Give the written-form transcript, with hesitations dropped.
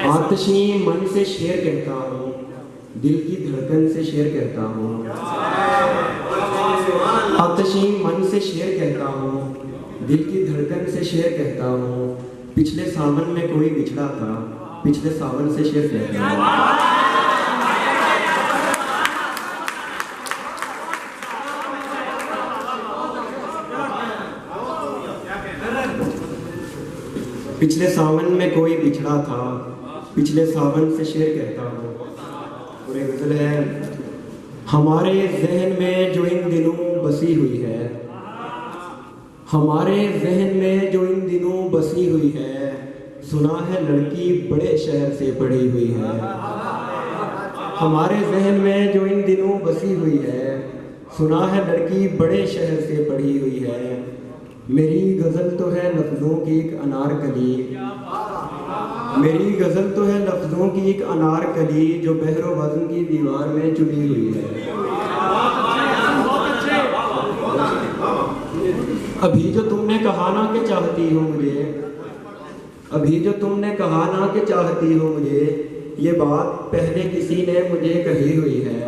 आतिशी मन से शेर कहता हूँ, दिल की धड़कन से शेर कहता हूँ। आतिशी मन से शेर कहता हूँ, दिल की धड़कन से शेर कहता हूँ। पिछले सावन में कोई बिछड़ा था, पिछले सावन से शेर कहता हूँ। पिछले सावन में कोई बिछड़ा था, पिछले सावन से शेर कहता हूँ। और एक गजल है, हमारे जहन में जो इन दिनों बसी हुई है, हमारे जहन में जो इन दिनों बसी हुई है, सुना है लड़की बड़े शहर से पढ़ी हुई है। हमारे जहन में जो इन दिनों बसी हुई है, सुना है लड़की बड़े शहर से पढ़ी हुई है। मेरी गज़ल तो है लफ्ज़ों की एक अनारकली, मेरी गज़ल तो है लफ्ज़ों की एक अनारकली, जो बहरो वज़न की दीवार में चुनी हुई है। अभी जो तुमने कहा ना कि चाहती हो मुझे, अभी जो तुमने कहा ना कि चाहती हो मुझे, ये बात पहले किसी ने मुझे कही हुई है।